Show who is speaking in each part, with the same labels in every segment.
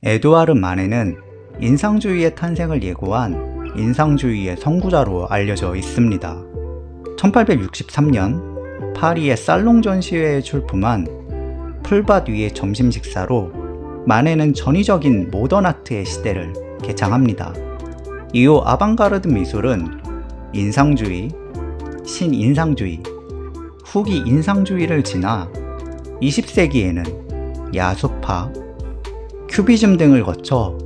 Speaker 1: 에두아르 마네는 인상주의의 탄생을 예고한 인상주의의 선구자로 알려져 있습니다. 1863년 파리의 살롱 전시회에 출품한 풀밭 위의 점심 식사로 마네는 전위적인 모던 아트의 시대를 개창합니다. 이후 아방가르드 미술은 인상주의, 신인상주의, 후기 인상주의를 지나 20세기에는 야수파, 큐비즘 등을 거쳐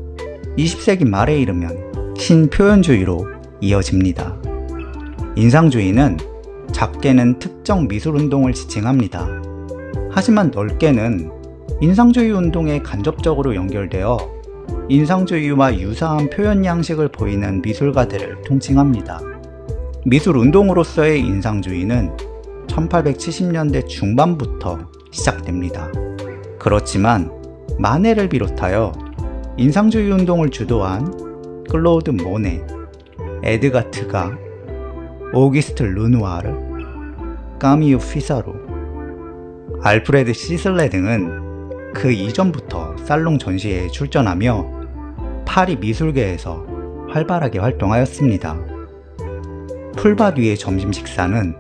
Speaker 1: 20세기 말에 이르면 신표현주의로 이어집니다. 인상주의는 작게는 특정 미술운동을 지칭합니다. 하지만 넓게는 인상주의 운동에 간접적으로 연결되어 인상주의와 유사한 표현 양식을 보이는 미술가들을 통칭합니다. 미술운동으로서의 인상주의는 1870년대 중반부터 시작됩니다. 그렇지만 마네를 비롯하여 인상주의 운동을 주도한 클로드 모네, 에드가 트가, 오기스트 르누아르, 까미유 피사로, 알프레드 시슬레 등은 그 이전부터 살롱 전시회에 출전하며 파리 미술계에서 활발하게 활동하였습니다. 풀밭 위의 점심 식사는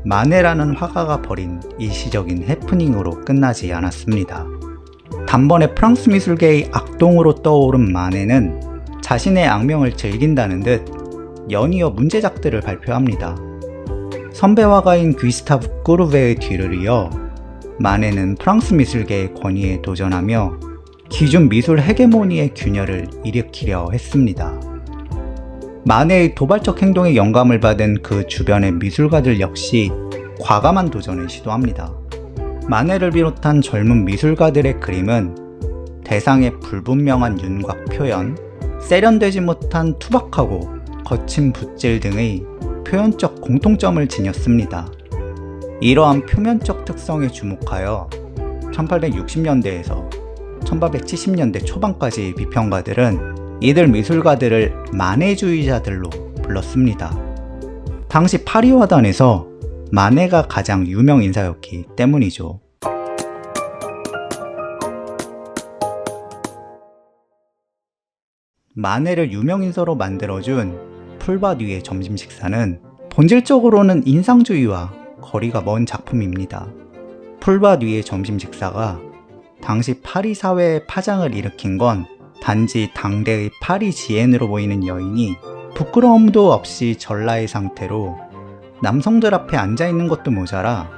Speaker 1: 마네라는 화가가 벌인 일시적인 해프닝으로 끝나지 않았습니다. 단번에 프랑스 미술계의 악동으로 떠오른 마네는 자신의 악명을 즐긴다는 듯 연이어 문제작들을 발표합니다. 선배 화가인 귀스타브 꾸르베의 뒤를 이어 마네는 프랑스 미술계의 권위에 도전하며 기존 미술 헤게모니의 균열을 일으키려 했습니다. 마네의 도발적 행동에 영감을 받은 그 주변의 미술가들 역시 과감한 도전을 시도합니다. 마네를 비롯한 젊은 미술가들의 그림은 대상의 불분명한 윤곽 표현, 세련되지 못한 투박하고 거친 붓질 등의 표현적 공통점을 지녔습니다. 이러한 표면적 특성에 주목하여 1860년대에서 1870년대 초반까지 비평가들은 이들 미술가들을 마네주의자들로 불렀습니다. 당시 파리 화단에서 마네가 가장 유명 인사였기 때문이죠. 마네를 유명인사로 만들어준 풀밭 위의 점심 식사는 본질적으로는 인상주의와 거리가 먼 작품입니다. 풀밭 위의 점심 식사가 당시 파리 사회에 파장을 일으킨 건 단지 당대의 파리 지엔으로 보이는 여인이 부끄러움도 없이 전라의 상태로 남성들 앞에 앉아있는 것도 모자라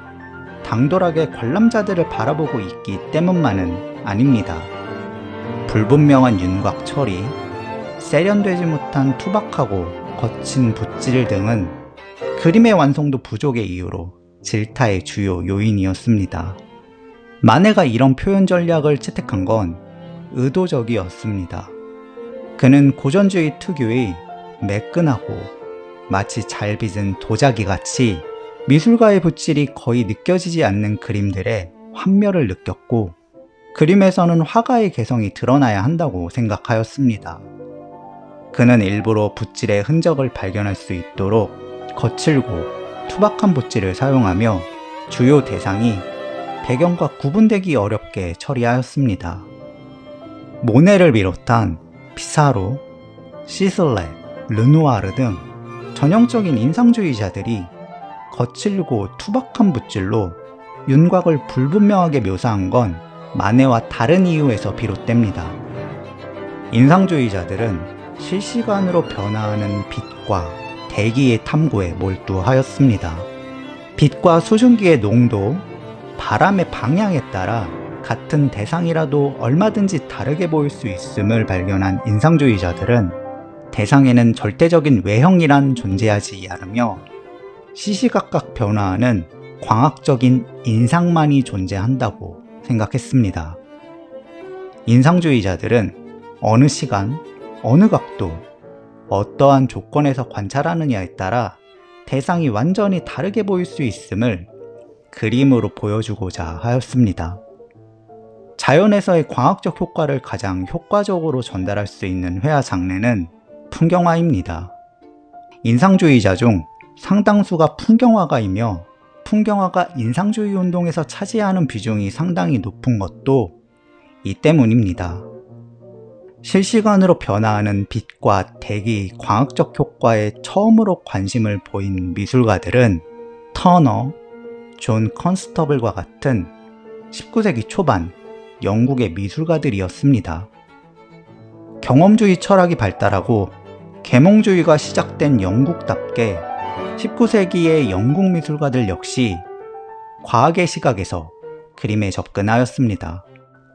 Speaker 1: 당돌하게 관람자들을 바라보고 있기 때문만은 아닙니다. 불분명한 윤곽 처리, 세련되지 못한 투박하고 거친 붓질 등은 그림의 완성도 부족의 이유로 질타의 주요 요인이었습니다. 마네가 이런 표현 전략을 채택한 건 의도적이었습니다. 그는 고전주의 특유의 매끈하고 마치 잘 빚은 도자기같이 미술가의 붓질이 거의 느껴지지 않는 그림들의 환멸을 느꼈고 그림에서는 화가의 개성이 드러나야 한다고 생각하였습니다. 그는 일부러 붓질의 흔적을 발견할 수 있도록 거칠고 투박한 붓질을 사용하며 주요 대상이 배경과 구분되기 어렵게 처리하였습니다. 모네를 비롯한 피사로, 시슬레, 르누아르 등 전형적인 인상주의자들이 거칠고 투박한 붓질로 윤곽을 불분명하게 묘사한 건 마네와 다른 이유에서 비롯됩니다. 인상주의자들은 실시간으로 변화하는 빛과 대기의 탐구에 몰두하였습니다. 빛과 수증기의 농도, 바람의 방향에 따라 같은 대상이라도 얼마든지 다르게 보일 수 있음을 발견한 인상주의자들은 대상에는 절대적인 외형이란 존재하지 않으며 시시각각 변화하는 광학적인 인상만이 존재한다고 생각했습니다. 인상주의자들은 어느 시간, 어느 각도, 어떠한 조건에서 관찰하느냐에 따라 대상이 완전히 다르게 보일 수 있음을 그림으로 보여주고자 하였습니다. 자연에서의 광학적 효과를 가장 효과적으로 전달할 수 있는 회화 장르는 풍경화입니다. 인상주의자 중 상당수가 풍경화가이며 풍경화가 인상주의 운동에서 차지하는 비중이 상당히 높은 것도 이 때문입니다. 실시간으로 변화하는 빛과 대기, 광학적 효과에 처음으로 관심을 보인 미술가들은 터너, 존 컨스터블과 같은 19세기 초반 영국의 미술가들이었습니다. 경험주의 철학이 발달하고 계몽주의가 시작된 영국답게 19세기의 영국 미술가들 역시 과학의 시각에서 그림에 접근하였습니다.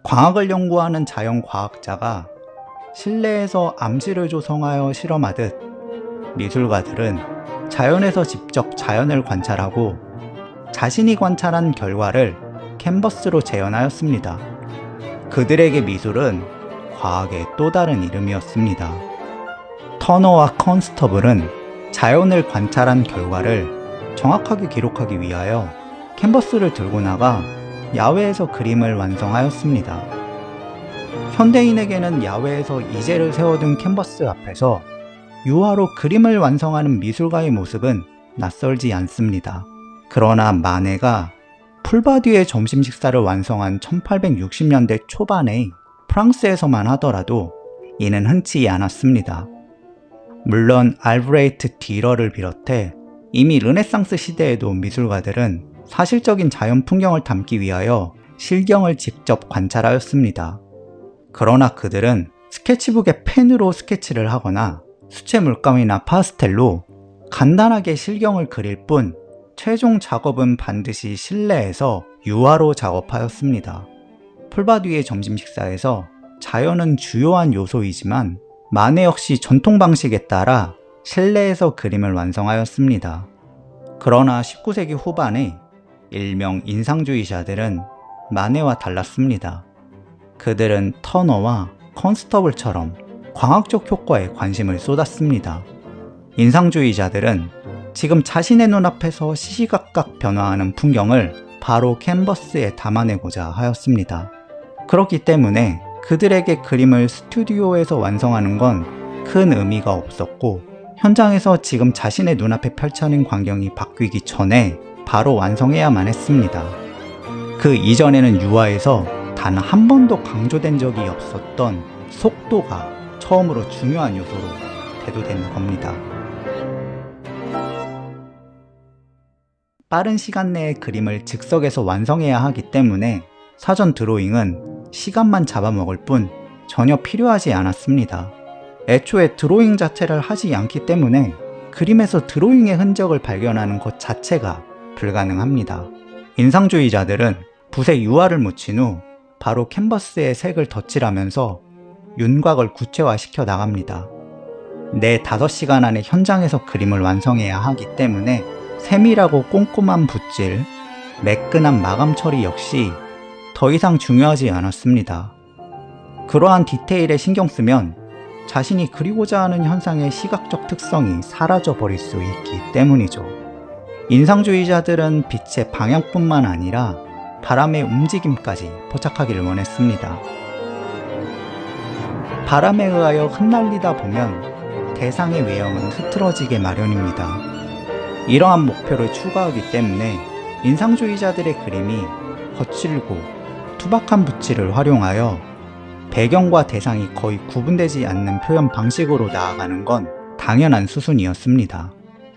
Speaker 1: 광학을 연구하는 자연과학자가 실내에서 암시를 조성하여 실험하듯 미술가들은 자연에서 직접 자연을 관찰하고 자신이 관찰한 결과를 캔버스로 재현하였습니다. 그들에게 미술은 과학의 또 다른 이름이었습니다. 터너와 컨스터블은 자연을 관찰한 결과를 정확하게 기록하기 위하여 캔버스를 들고 나가 야외에서 그림을 완성하였습니다. 현대인에게는 야외에서 이제를 세워둔 캔버스 앞에서 유화로 그림을 완성하는 미술가의 모습은 낯설지 않습니다. 그러나 마네가 풀바디의 점심 식사를 완성한 1860년대 초반에 프랑스에서만 하더라도 이는 흔치 않았습니다. 물론 알브레이트 듀러를 비롯해 이미 르네상스 시대에도 미술가들은 사실적인 자연 풍경을 담기 위하여 실경을 직접 관찰하였습니다. 그러나 그들은 스케치북에 펜으로 스케치를 하거나 수채 물감이나 파스텔로 간단하게 실경을 그릴 뿐 최종 작업은 반드시 실내에서 유화로 작업하였습니다. 풀바디의 점심 식사에서 자연은 주요한 요소이지만 마네 역시 전통 방식에 따라 실내에서 그림을 완성하였습니다. 그러나 19세기 후반에 일명 인상주의자들은 마네와 달랐습니다. 그들은 터너와 컨스터블처럼 광학적 효과에 관심을 쏟았습니다. 인상주의자들은 지금 자신의 눈앞에서 시시각각 변화하는 풍경을 바로 캔버스에 담아내고자 하였습니다. 그렇기 때문에 그들에게 그림을 스튜디오에서 완성하는 건 큰 의미가 없었고 현장에서 지금 자신의 눈앞에 펼쳐진 광경이 바뀌기 전에 바로 완성해야만 했습니다. 그 이전에는 유화에서 단 한 번도 강조된 적이 없었던 속도가 처음으로 중요한 요소로 대두되는 겁니다. 빠른 시간 내에 그림을 즉석에서 완성해야 하기 때문에 사전 드로잉은 시간만 잡아먹을 뿐 전혀 필요하지 않았습니다. 애초에 드로잉 자체를 하지 않기 때문에 그림에서 드로잉의 흔적을 발견하는 것 자체가 불가능합니다. 인상주의자들은 붓에 유화를 묻힌 후 바로 캔버스에 색을 덧칠하면서 윤곽을 구체화시켜 나갑니다. 4-5시간 안에 현장에서 그림을 완성해야 하기 때문에 세밀하고 꼼꼼한 붓질, 매끈한 마감 처리 역시 더 이상 중요하지 않았습니다. 그러한 디테일에 신경 쓰면 자신이 그리고자 하는 현상의 시각적 특성이 사라져 버릴 수 있기 때문이죠. 인상주의자들은 빛의 방향뿐만 아니라 바람의 움직임까지 포착하기를 원했습니다. 바람에 의하여 흩날리다 보면 대상의 외형은 흐트러지게 마련입니다. 이러한 목표를 추구하기 때문에 인상주의자들의 그림이 거칠고 투박한 붓질을 활용하여 배경과 대상이 거의 구분되지 않는 표현 방식으로 나아가는 건 당연한 수순이었습니다.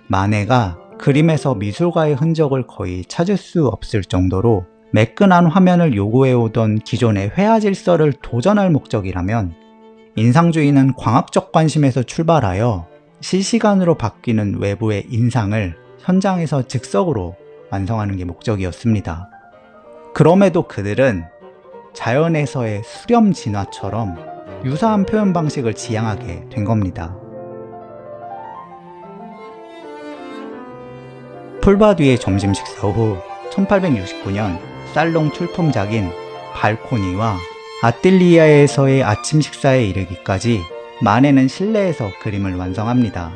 Speaker 1: 마네가 그림에서 미술가의 흔적을 거의 찾을 수 없을 정도로 매끈한 화면을 요구해오던 기존의 회화 질서를 도전할 목적이라면 인상주의는 광학적 관심에서 출발하여 실시간으로 바뀌는 외부의 인상을 현장에서 즉석으로 완성하는 게 목적이었습니다. 그럼에도 그들은 자연에서의 수렴 진화처럼 유사한 표현 방식을 지향하게 된 겁니다. 풀바디의 점심 식사 후 1869년 살롱 출품작인 발코니와 아틀리아에서의 아침 식사에 이르기까지 마네는 실내에서 그림을 완성합니다.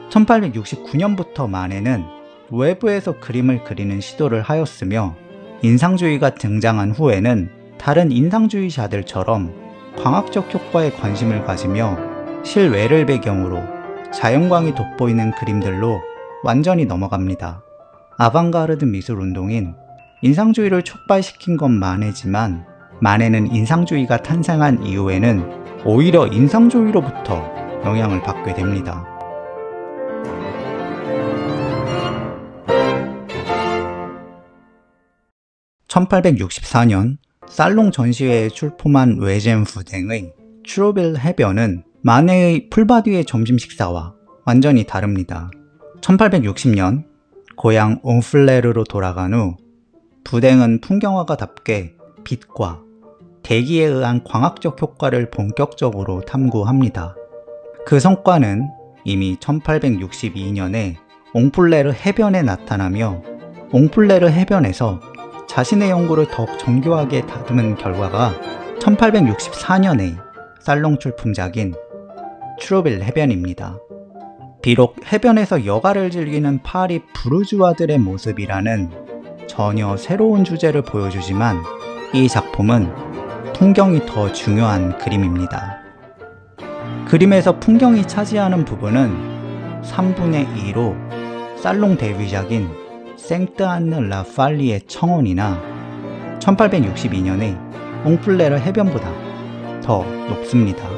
Speaker 1: 1869년부터 마네는 외부에서 그림을 그리는 시도를 하였으며 인상주의가 등장한 후에는 다른 인상주의자들처럼 광학적 효과에 관심을 가지며 실외를 배경으로 자연광이 돋보이는 그림들로 완전히 넘어갑니다. 아방가르드 미술 운동인 인상주의를 촉발시킨 건 마네지만 마네는 인상주의가 탄생한 이후에는 오히려 인상주의로부터 영향을 받게 됩니다. (1864년) 살롱 전시회에 출품한 외젠 부댕의 추로빌 해변은 마네의 풀바디의 점심 식사와 완전히 다릅니다. 1860년 고향 옹플레르로 돌아간 후 부댕은 풍경화가답게 빛과 대기에 의한 광학적 효과를 본격적으로 탐구합니다. 그 성과는 이미 1862년에 옹플레르 해변에 나타나며 옹플레르 해변에서 자신의 연구를 더욱 정교하게 다듬은 결과가 1864년의 살롱 출품작인 추로빌 해변입니다. 비록 해변에서 여가를 즐기는 파리 부르주아들의 모습이라는 전혀 새로운 주제를 보여주지만 이 작품은 풍경이 더 중요한 그림입니다. 그림에서 풍경이 차지하는 부분은 3분의 2로 살롱 데뷔작인 생뜨안느 라팔리의 청원이나 1862년의 옹플레르 해변보다 더 높습니다.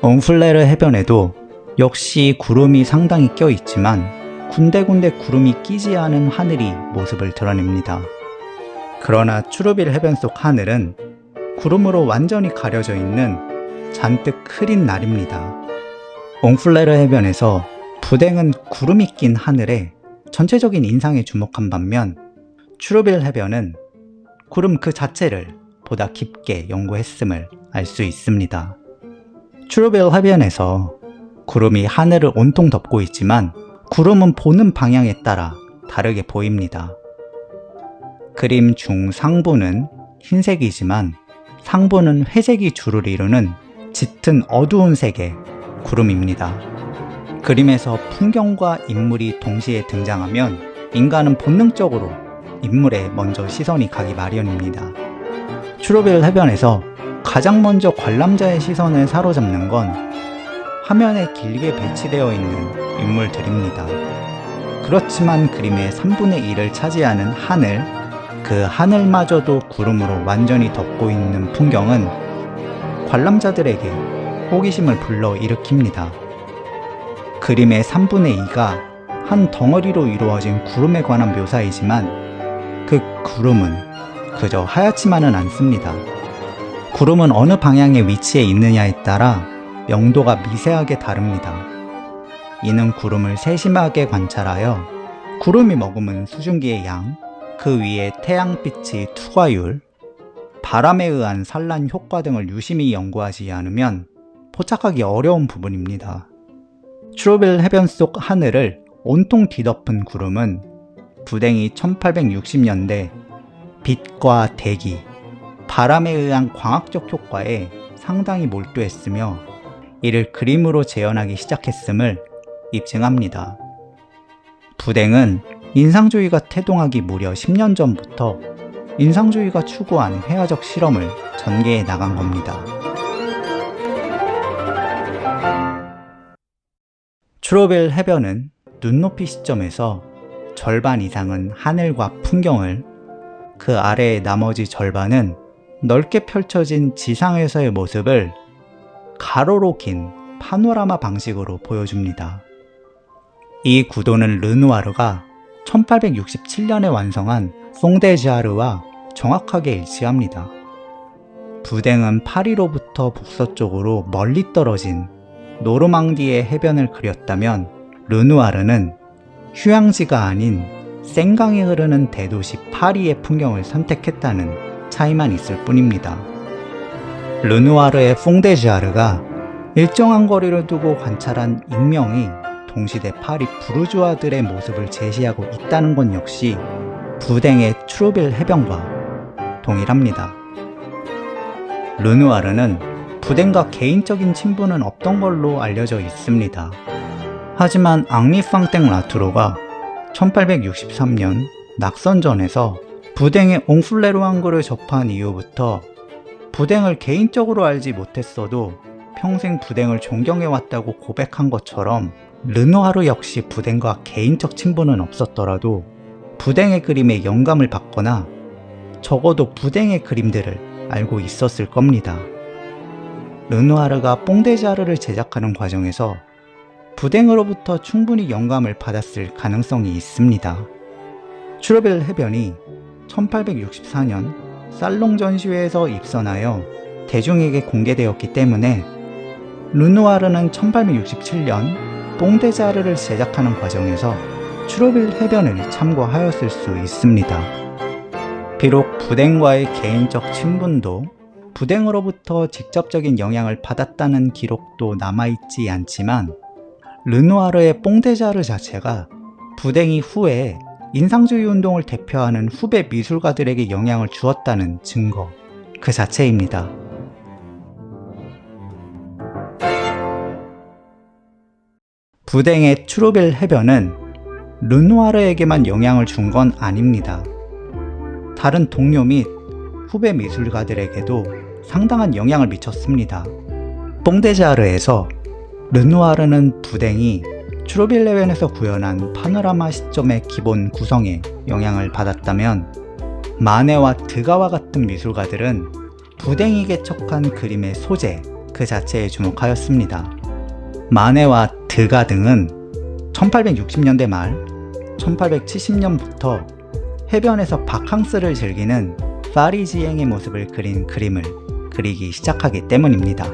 Speaker 1: 옹플레르 해변에도 역시 구름이 상당히 껴있지만 군데군데 구름이 끼지 않은 하늘이 모습을 드러냅니다. 그러나 추루빌 해변 속 하늘은 구름으로 완전히 가려져 있는 잔뜩 흐린 날입니다. 옹플레르 해변에서 부댕은 구름이 낀 하늘에 전체적인 인상에 주목한 반면 추루빌 해변은 구름 그 자체를 보다 깊게 연구했음을 알 수 있습니다. 추루빌 해변에서 구름이 하늘을 온통 덮고 있지만 구름은 보는 방향에 따라 다르게 보입니다. 그림 중상부는 흰색이지만 상부는 회색이 주를 이루는 짙은 어두운 색의 구름입니다. 그림에서 풍경과 인물이 동시에 등장하면 인간은 본능적으로 인물에 먼저 시선이 가기 마련입니다. 추루빌 해변에서 가장 먼저 관람자의 시선을 사로잡는 건 화면에 길게 배치되어 있는 인물들입니다. 그렇지만 그림의 3분의 1을 차지하는 하늘, 그 하늘마저도 구름으로 완전히 덮고 있는 풍경은 관람자들에게 호기심을 불러일으킵니다. 그림의 3분의 2가 한 덩어리로 이루어진 구름에 관한 묘사이지만 그 구름은 그저 하얗지만은 않습니다. 구름은 어느 방향에 위치해 있느냐에 따라 명도가 미세하게 다릅니다. 이는 구름을 세심하게 관찰하여 구름이 머금은 수증기의 양, 그 위에 태양빛의 투과율, 바람에 의한 산란 효과 등을 유심히 연구하지 않으면 포착하기 어려운 부분입니다. 추루빌 해변 속 하늘을 온통 뒤덮은 구름은 부댕이 1860년대 빛과 대기, 바람에 의한 광학적 효과에 상당히 몰두했으며 이를 그림으로 재현하기 시작했음을 입증합니다. 부댕은 인상주의가 태동하기 무려 10년 전부터 인상주의가 추구한 회화적 실험을 전개해 나간 겁니다. 추루빌 해변은 눈높이 시점에서 절반 이상은 하늘과 풍경을, 그 아래의 나머지 절반은 넓게 펼쳐진 지상에서의 모습을 가로로 긴 파노라마 방식으로 보여줍니다. 이 구도는 르누아르가 1867년에 완성한 퐁데지아르와 정확하게 일치합니다. 부댕은 파리로부터 북서쪽으로 멀리 떨어진 노르망디의 해변을 그렸다면 르누아르는 휴양지가 아닌 생강이 흐르는 대도시 파리의 풍경을 선택했다는 차이만 있을 뿐입니다. 르누아르의 퐁데지아르가 일정한 거리를 두고 관찰한 인명이 동시대 파리 부르주아들의 모습을 제시하고 있다는 것 역시 부댕의 추루빌 해변과 동일합니다. 르누아르는 부댕과 개인적인 친분은 없던 걸로 알려져 있습니다. 하지만 앙리 팡땡 라투로가 1863년 낙선전에서 부댕의 옹플레르 항구를 접한 이후부터 부댕을 개인적으로 알지 못했어도 평생 부댕을 존경해왔다고 고백한 것처럼 르누아르 역시 부댕과 개인적 친분은 없었더라도 부댕의 그림에 영감을 받거나 적어도 부댕의 그림들을 알고 있었을 겁니다. 르누아르가 뽕데자르를 제작하는 과정에서 부댕으로부터 충분히 영감을 받았을 가능성이 있습니다. 츄르빌 해변이 1864년 살롱 전시회에서 입선하여 대중에게 공개되었기 때문에 르누아르는 1867년 뽕데자르를 제작하는 과정에서 츄르빌 해변을 참고하였을 수 있습니다. 비록 부댕과의 개인적 친분도 부댕으로부터 직접적인 영향을 받았다는 기록도 남아있지 않지만 르누아르의 뽕데자르 자체가 부댕이 후에 인상주의 운동을 대표하는 후배 미술가들에게 영향을 주었다는 증거 그 자체입니다. 부댕의 츄르빌 해변은 르누아르에게만 영향을 준 건 아닙니다. 다른 동료 및 후배 미술가들에게도 상당한 영향을 미쳤습니다. 뽕데자르에서 르누아르는 부댕이 츄르빌 해변에서 구현한 파노라마 시점의 기본 구성에 영향을 받았다면 마네와 드가와 같은 미술가들은 부댕이 개척한 그림의 소재 그 자체에 주목하였습니다. 마네와 드가 등은 1860년대 말 1870년부터 해변에서 바캉스를 즐기는 파리지앵의 모습을 그린 그림을 그리기 시작하기 때문입니다.